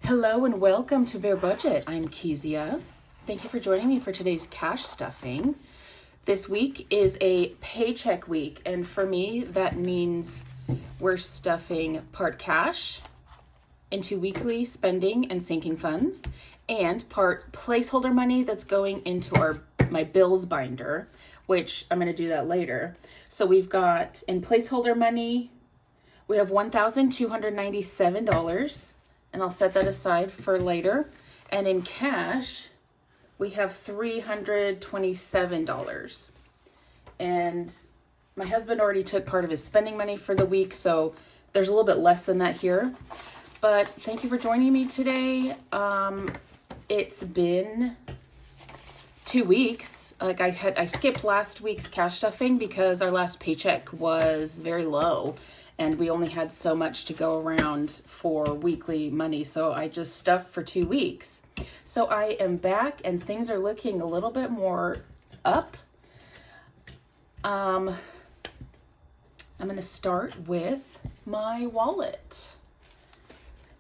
Hello and welcome to Bare Budget. I'm Kezia. Thank you for joining me for today's cash stuffing. This week is a paycheck week, and for me, that means we're stuffing part cash into weekly spending and sinking funds, and part placeholder money that's going into my bills binder, which I'm going to do that later. So we've got in placeholder money, we have $1,297. And I'll set that aside for later. And in cash, we have $327. And my husband already took part of his spending money for the week, so there's a little bit less than that here. But thank you for joining me today. It's been 2 weeks. Like I skipped last week's cash stuffing because our last paycheck was very low. And we only had so much to go around for weekly money. So I just stuffed for 2 weeks. So I am back and things are looking a little bit more up. I'm going to start with my wallet.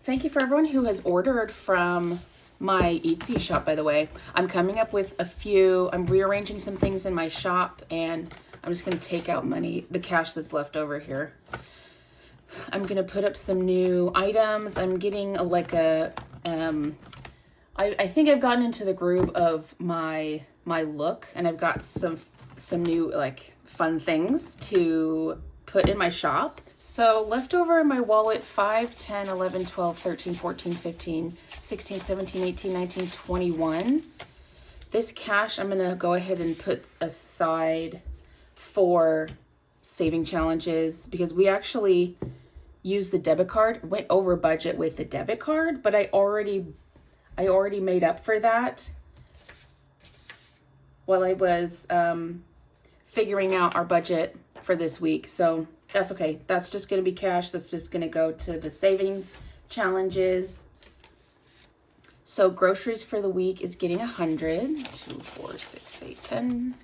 Thank you for everyone who has ordered from my Etsy shop, by the way. I'm coming up with I'm rearranging some things in my shop, and I'm just going to take out the cash that's left over here. I'm going to put up some new items. I'm getting I think I've gotten into the groove of my look, and I've got some new fun things to put in my shop. So left over in my wallet, 5, 10, 11, 12, 13, 14, 15, 16, 17, 18, 19, 21. This cash I'm going to go ahead and put aside for saving challenges, because we actually used the debit card, went over budget with the debit card, but I already made up for that while I was figuring out our budget for this week. So that's okay. That's just going to be cash. That's just going to go to the savings challenges. So groceries for the week is getting 100. 2, 4, 6, 8, 10.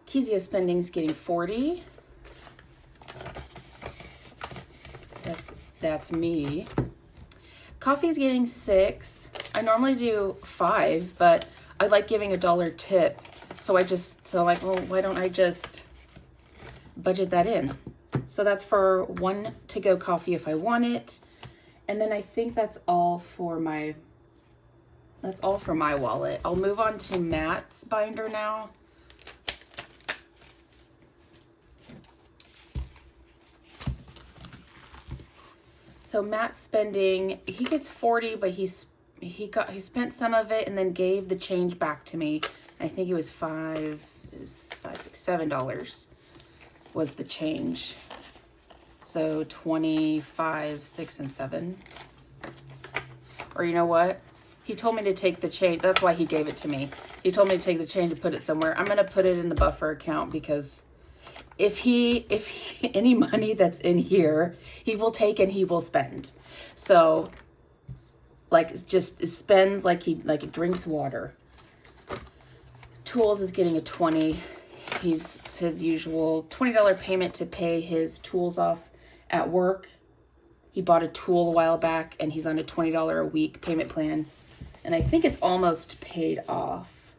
Kezia spending's getting 40. That's me. Coffee's getting 6. I normally do 5, but I like giving $1 tip. So why don't I just budget that in? So that's for 1 to-go coffee if I want it. And then I think that's all for my wallet. I'll move on to Matt's binder now. So Matt's spending, he gets 40, but he spent some of it and then gave the change back to me. I think it was $5, $6, $7 was the change. So 25, 6, and 7. Or you know what? He told me to take the change. That's why he gave it to me. He told me to take the change and put it somewhere. I'm gonna put it in the buffer account, because if any money that's in here, he will take and he will spend. So just spends like he drinks water. Tools is getting a 20. It's his usual $20 payment to pay his tools off at work. He bought a tool a while back and he's on a $20 a week payment plan. And I think it's almost paid off.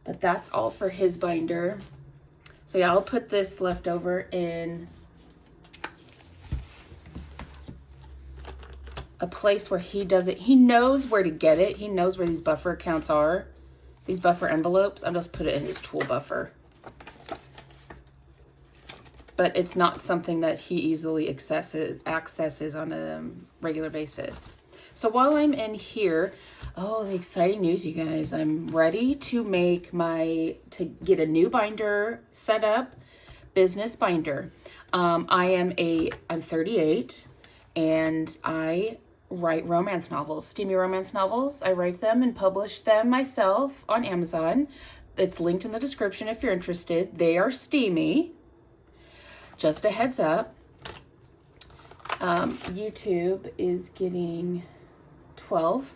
But that's all for his binder. So yeah, I'll put this leftover in a place where he knows where to get it. He knows where these buffer accounts are. These buffer envelopes, I'll just put it in his tool buffer. But it's not something that he easily accesses on a regular basis. So while I'm in here, the exciting news, you guys, I'm ready to get a new binder set up, business binder. I'm 38 and I write romance novels, steamy romance novels. I write them and publish them myself on Amazon. It's linked in the description if you're interested. They are steamy. Just a heads up. YouTube is getting 12.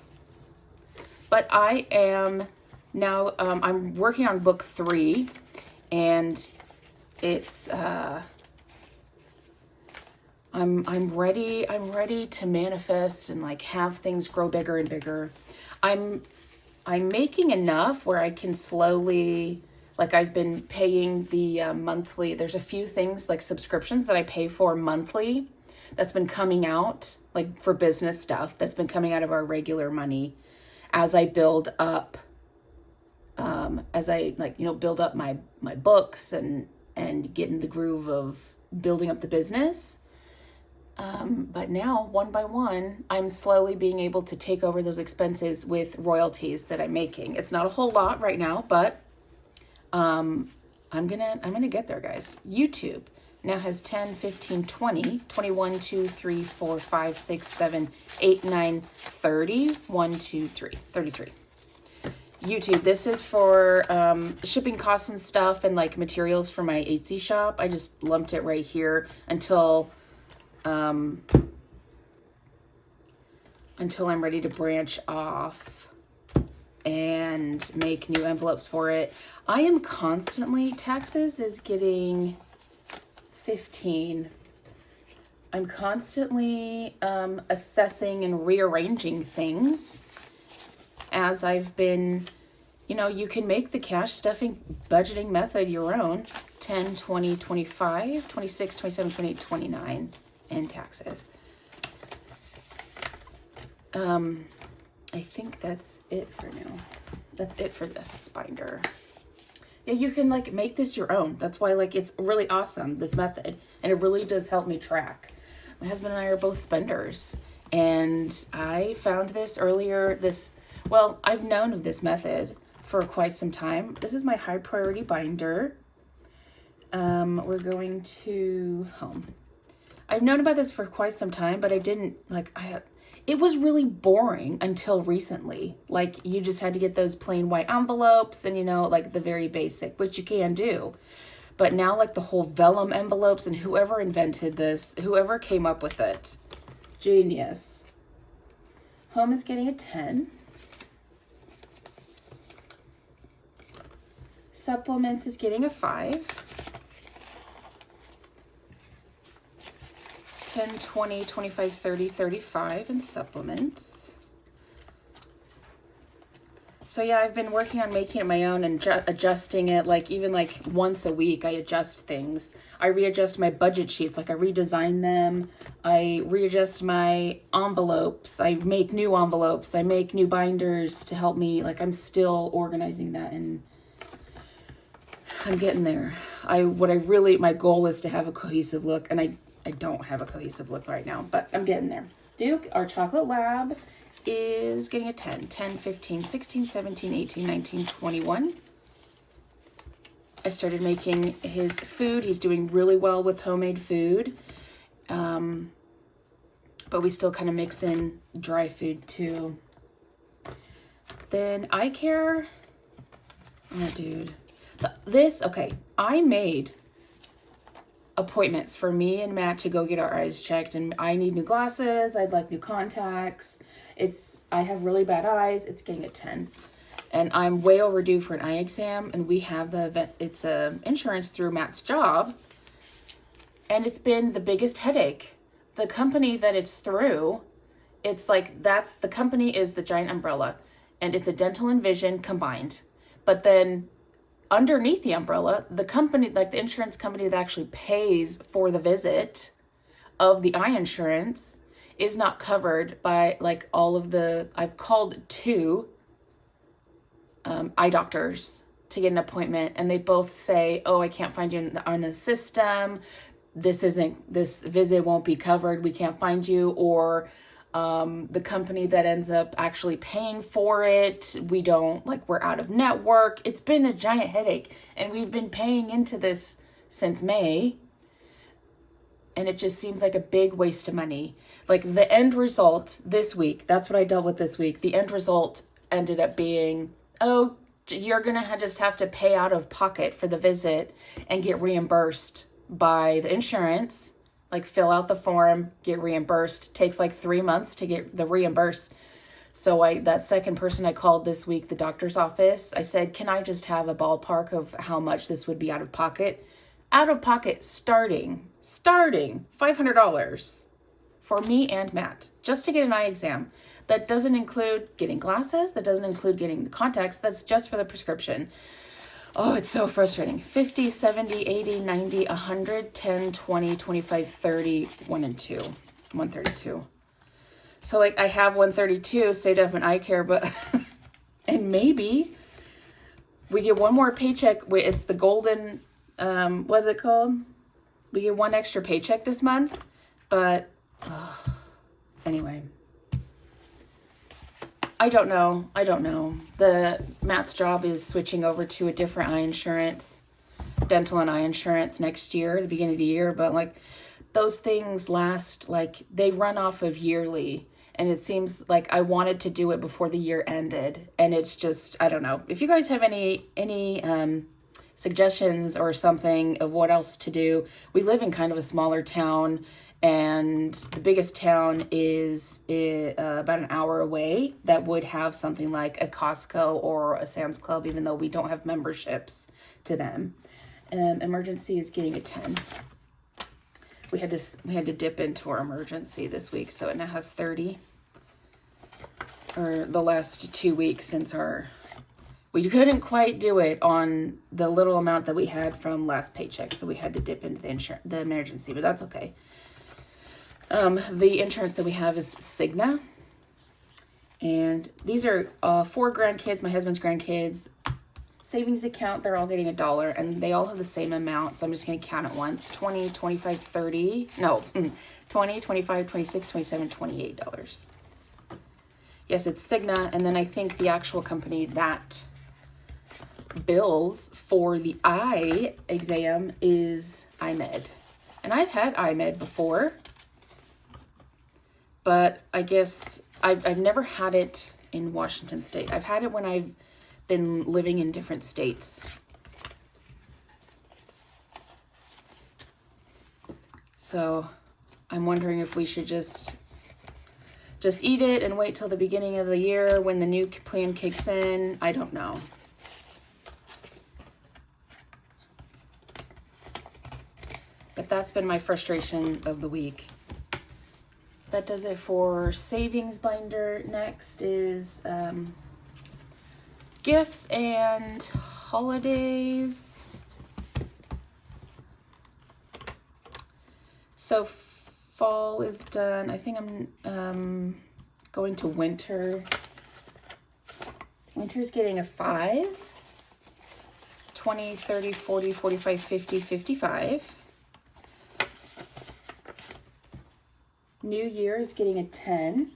But I am now, I'm working on book 3 and it's I'm ready to manifest and like have things grow bigger and bigger. I'm making enough where I can slowly, like I've been paying the monthly, there's a few things like subscriptions that I pay for monthly that's been coming out, like for business stuff that's been coming out of our regular money as I build up, as I like, build up my books and get in the groove of building up the business. But now, one by one, I'm slowly being able to take over those expenses with royalties that I'm making. It's not a whole lot right now, but I'm gonna get there, guys. YouTube now has 10, 15, 20, 21, 2, 3, 4, 5, 6, 7, 8, 9, 30, 1, 2, 3, 33. YouTube, this is for shipping costs and stuff and like materials for my Etsy shop. I just lumped it right here until I'm ready to branch off and make new envelopes for it. I am constantly, taxes is getting 15. I'm constantly assessing and rearranging things as I've been, you can make the cash stuffing budgeting method your own. 10, 20, 25, 26, 27, 28, 29. And taxes. I think that's it for now. That's it for this binder. Yeah, you can like make this your own. That's why like it's really awesome, this method. And it really does help me track. My husband and I are both spenders. And I found this earlier, I've known of this method for quite some time. This is my high priority binder. We're going to home. I've known about this for quite some time, but I didn't it was really boring until recently. Like you just had to get those plain white envelopes and like the very basic, which you can do. But now like the whole vellum envelopes, and whoever invented this, whoever came up with it, genius. Home is getting a 10. Supplements is getting a 5. 10, 20, 25, 30, 35 in supplements. So yeah, I've been working on making it my own and adjusting it, like even like once a week I adjust things. I readjust my budget sheets, like I redesign them. I readjust my envelopes. I make new envelopes. I make new binders to help me. Like I'm still organizing that and I'm getting there. My goal is to have a cohesive look, and I don't have a cohesive look right now, but I'm getting there. Duke, our chocolate lab, is getting a 10. 10, 15, 16, 17, 18, 19, 21. I started making his food. He's doing really well with homemade food. But we still kind of mix in dry food too. Then eye care. Oh, dude. I made appointments for me and Matt to go get our eyes checked, and I need new glasses. I'd like new contacts. I have really bad eyes. It's getting a 10, and I'm way overdue for an eye exam. And we have it's insurance through Matt's job, and it's been the biggest headache. The company that it's through, it's like the company is the giant umbrella, and it's a dental and vision combined. But then underneath the umbrella, the company, like the insurance company that actually pays for the visit of the eye insurance, is not covered by like all of the, I've called 2 eye doctors to get an appointment, and they both say, oh, I can't find you on the system. This visit won't be covered. We can't find you. Or the company that ends up actually paying for it, we're out of network. It's been a giant headache, and we've been paying into this since May, and it just seems like a big waste of money. Like the end result this week, that's what I dealt with this week. The end result ended up being, oh, you're gonna just have to pay out of pocket for the visit and get reimbursed by the insurance. Like fill out the form, get reimbursed. Takes like 3 months to get the reimbursed. So that second person I called this week, the doctor's office, I said, can I just have a ballpark of how much this would be out of pocket? Out of pocket starting $500 for me and Matt, just to get an eye exam. That doesn't include getting glasses. That doesn't include getting the contacts. That's just for the prescription. Oh, it's so frustrating. 50, 70, 80, 90, 100, 10, 20, 25, 30, 1 and 2, 132. So like I have 132 saved up in eye care, but, and maybe we get one more paycheck. It's the golden, what's it called? We get one extra paycheck this month, but anyway. I don't know. Matt's job is switching over to a different eye insurance, dental and eye insurance next year, the beginning of the year. But like those things last, like they run off of yearly. And it seems like I wanted to do it before the year ended. And it's just, I don't know. If you guys have any suggestions or something of what else to do, we live in kind of a smaller town. And the biggest town is about an hour away that would have something like a Costco or a Sam's Club, even though we don't have memberships to them. Emergency is getting a 10. We had to dip into our emergency this week, so it now has 30. Or the last 2 weeks since we couldn't quite do it on the little amount that we had from last paycheck, so we had to dip into the emergency, but that's okay. The insurance that we have is Cigna. And these are 4 grandkids, my husband's grandkids. Savings account, they're all getting $1, and they all have the same amount, so I'm just going to count it once. 20, 25, 30. No, 20, 25, 26, 27, $28. Yes, it's Cigna, and then I think the actual company that bills for the eye exam is iMed. And I've had iMed before. But I guess I've never had it in Washington State. I've had it when I've been living in different states. So I'm wondering if we should just eat it and wait till the beginning of the year when the new plan kicks in. I don't know. But that's been my frustration of the week. That does it for savings binder. Next is gifts and holidays. So fall is done. I think I'm going to winter. Winter's getting a 5. 20, 30, 40, 45, 50, 55. New Year is getting a 10.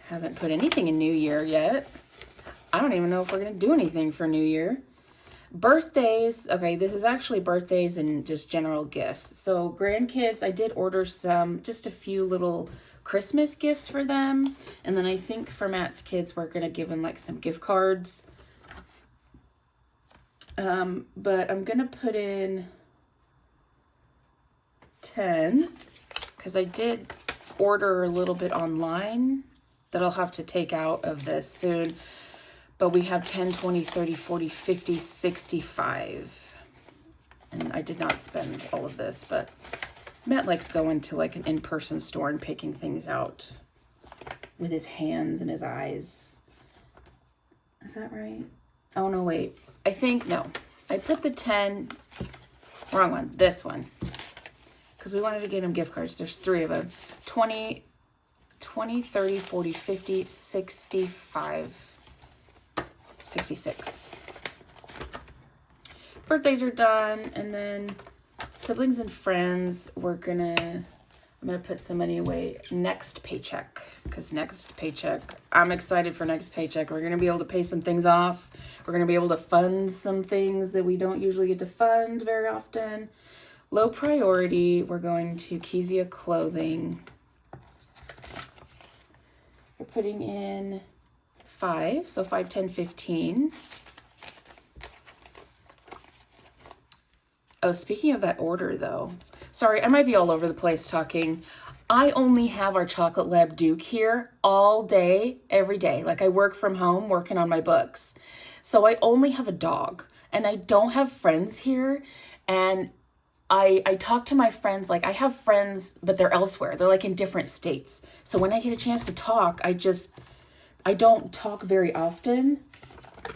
Haven't put anything in New Year yet. I don't even know if we're going to do anything for New Year. Birthdays. Okay, this is actually birthdays and just general gifts. So grandkids, I did order just a few little Christmas gifts for them. And then I think for Matt's kids, we're going to give them like some gift cards. But I'm going to put in 10. Because I did order a little bit online that I'll have to take out of this soon. But we have 10, 20, 30, 40, 50, 65. And I did not spend all of this, but Matt likes going to like an in-person store and picking things out with his hands and his eyes. Is that right? Oh, no, wait. I think, no. I put the 10, wrong one, this one. Because we wanted to get him gift cards. There's 3 of them. 20, 30, 40, 50, 65, 66. Birthdays are done. And then siblings and friends, I'm going to put some money away next paycheck. Because next paycheck, I'm excited for next paycheck. We're going to be able to pay some things off. We're going to be able to fund some things that we don't usually get to fund very often. Low priority, we're going to Kezia Clothing. We're putting in 5, so 5, 10, 15. Oh, speaking of that order though, sorry, I might be all over the place talking. I only have our chocolate lab Duke here all day, every day. Like I work from home working on my books. So I only have a dog and I don't have friends here. And I talk to my friends, like I have friends, but they're elsewhere. They're like in different states. So when I get a chance to talk, I don't talk very often.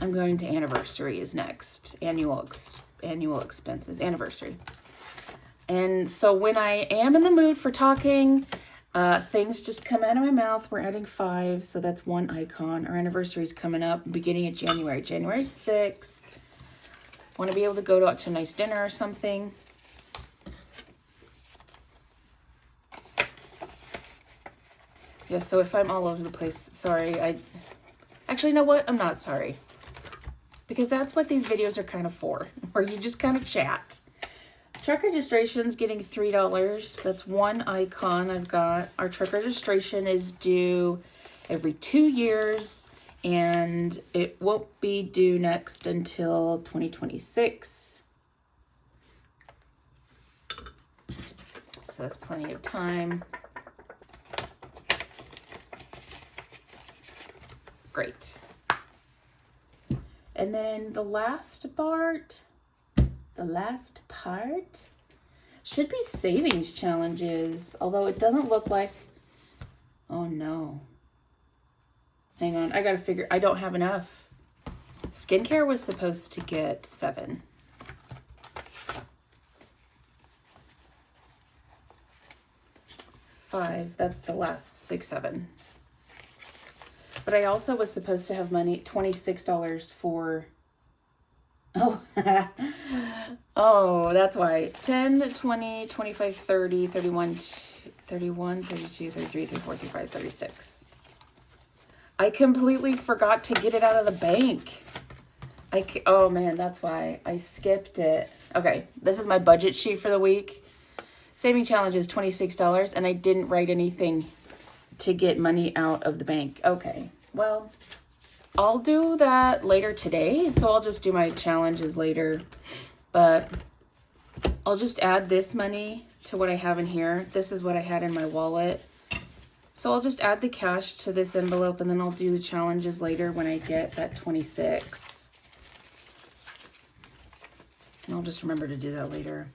I'm going to anniversaries next. Annual expenses, anniversary. And so when I am in the mood for talking, things just come out of my mouth. We're adding 5, so that's 1 icon. Our anniversary is coming up beginning of January, January 6th. Want to be able to go out to a nice dinner or something. Yeah, so if I'm all over the place, sorry. Actually, you know what? I'm not sorry. Because that's what these videos are kind of for, where you just kind of chat. Truck registration's getting $3. That's 1 icon I've got. Our truck registration is due every 2 years, and it won't be due next until 2026. So that's plenty of time. Great. And then the last part should be savings challenges, although it doesn't look like, oh no. Hang on, I gotta figure, I don't have enough. Skincare was supposed to get 7. $5, that's the last 6, 7. But I also was supposed to have money, $26 for, oh, oh, that's why. 10, 20, 25, 30, 31, 31, 32, 33, 34, 35, 36. I completely forgot to get it out of the bank. Oh man, that's why I skipped it. Okay, this is my budget sheet for the week. Saving challenge is $26, and I didn't write anything to get money out of the bank. Okay, well, I'll do that later today. So I'll just do my challenges later, but I'll just add this money to what I have in here. This is what I had in my wallet. So I'll just add the cash to this envelope, and then I'll do the challenges later when I get that 26. And I'll just remember to do that later.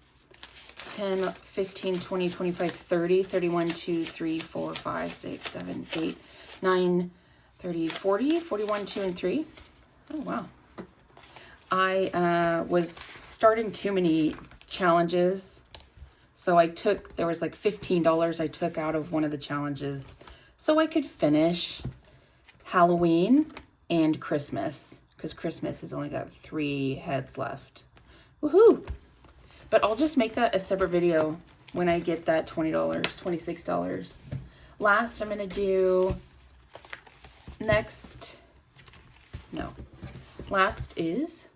10, 15, 20, 25, 30, 31, 2, 3, 4, 5, 6, 7, 8, 9, 30, 40, 41, 2, and 3. Oh, wow. I was starting too many challenges. So there was like $15 I took out of one of the challenges so I could finish Halloween and Christmas, because Christmas has only got 3 heads left. Woohoo! But I'll just make that a separate video when I get that $20, $26. Last, I'm going to do last is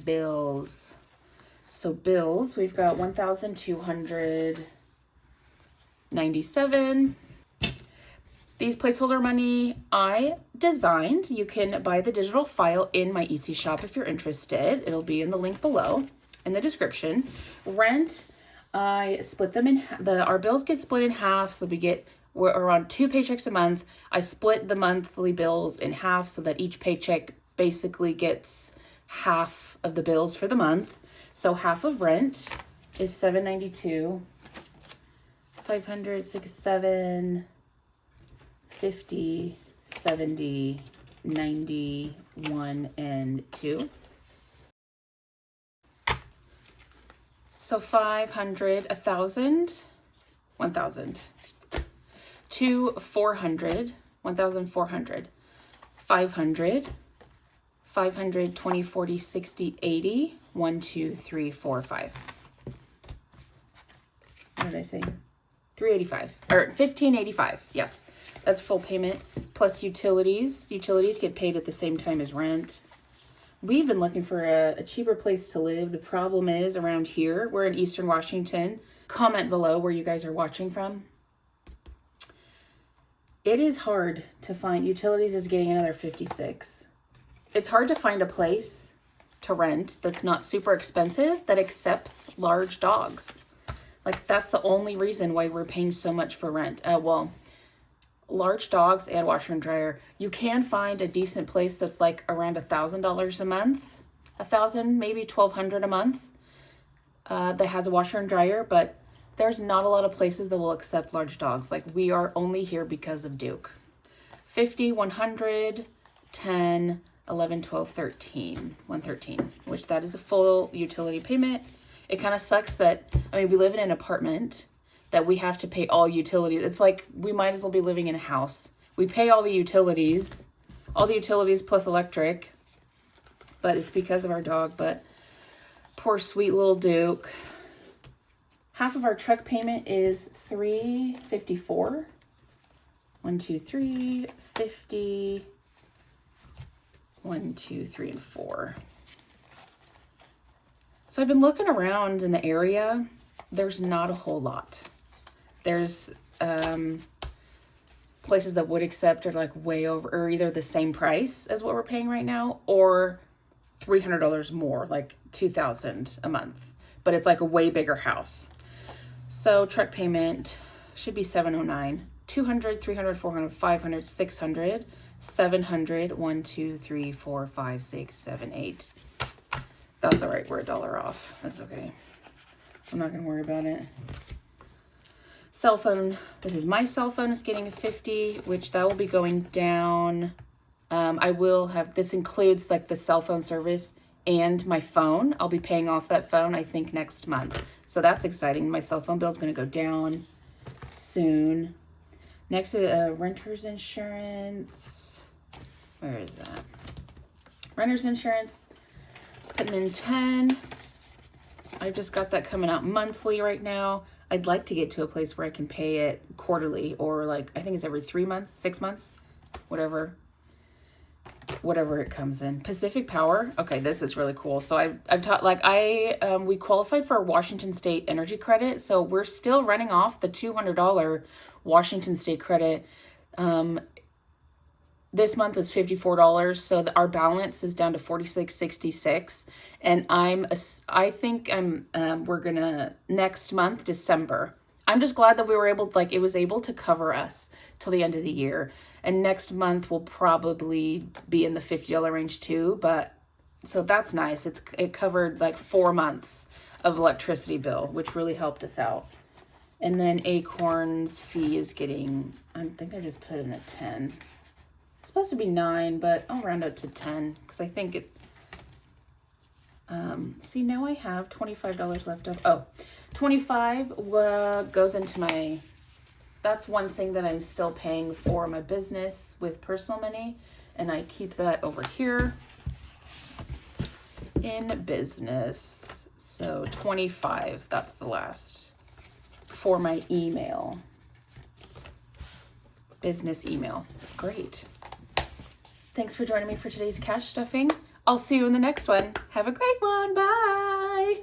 bills. So bills, we've got $1,297. These placeholder money I designed. You can buy the digital file in my Etsy shop if you're interested. It'll be in the link below in the description. Rent, I split them in, our bills get split in half, so we're on 2 paychecks a month. I split the monthly bills in half so that each paycheck basically gets half of the bills for the month. So half of rent is $792, 500, 6, 7, 50, 70, 90, 1, and 2. So 500, 1,000, 1,000. 2, 400, 1,400. 500, 500, 20, 40, 60, 80, 1, 2, 3, 4, 5. What did I say? 385 or 1585. Yes, that's full payment plus utilities. Utilities get paid at the same time as rent. We've been looking for a cheaper place to live. The problem is around here, we're in Eastern Washington. Comment below where you guys are watching from. It is hard to find. Utilities is getting another 56. It's hard to find a place to rent that's not super expensive that accepts large dogs. Like, that's the only reason why we're paying so much for rent. Well, large dogs and washer and dryer. You can find a decent place that's like around $1,000 a month, maybe $1,200 a month, that has a washer and dryer, but there's not a lot of places that will accept large dogs. Like, we are only here because of Duke. 50, 100, 10, 11, 12, 13, 113, which that is a full utility payment. It kind of sucks that, I mean, we live in an apartment that we have to pay all utilities. It's like we might as well be living in a house. We pay all the utilities plus electric, but it's because of our dog. But poor sweet little Duke. Half of our truck payment is $354. 1, 2, 3, 50. 1, 2, 3, and 4. So I've been looking around in the area. There's not a whole lot. There's places that would accept are like way over, or either the same price as what we're paying right now, or $300 more, like $2,000 a month. But it's like a way bigger house. So truck payment should be $709. 200, 300, 400, 500, 600, 700, 1, 2, 3, 4, 5, 6, 7, 8. That's all right. We're $1 off. That's okay. I'm not going to worry about it. Cell phone. This is my cell phone. Is getting a 50, which that will be going down. I will have, this includes like the cell phone service and my phone. I'll be paying off that phone, I think, next month. So that's exciting. My cell phone bill is going to go down soon. Next to renter's insurance. Where is that? Renter's insurance. Putting in 10. I've just got that coming out monthly right now. I'd like to get to a place where I can pay it quarterly, or like, I think it's every 3 months, 6 months, whatever it comes in. Pacific Power. Okay, this is really cool. So I've taught, like, we qualified for a Washington State energy credit. So we're still running off the $200 Washington State credit. This month was $54, so our balance is down to $46.66, and we're gonna next month, December. I'm just glad that we were able to, like, it was able to cover us till the end of the year, and next month will probably be in the $50 range too. But so that's nice. It covered like 4 months of electricity bill, which really helped us out. And then Acorn's fee is getting, I think I just put in a 10. It's supposed to be 9, but I'll round up to 10 because I think it, see, now I have $25 left of, oh, 25 goes into my, that's one thing that I'm still paying for my business with personal money, and I keep that over here in business. So 25, that's the last for my email, business email. Great. Thanks for joining me for today's cash stuffing. I'll see you in the next one. Have a great one. Bye.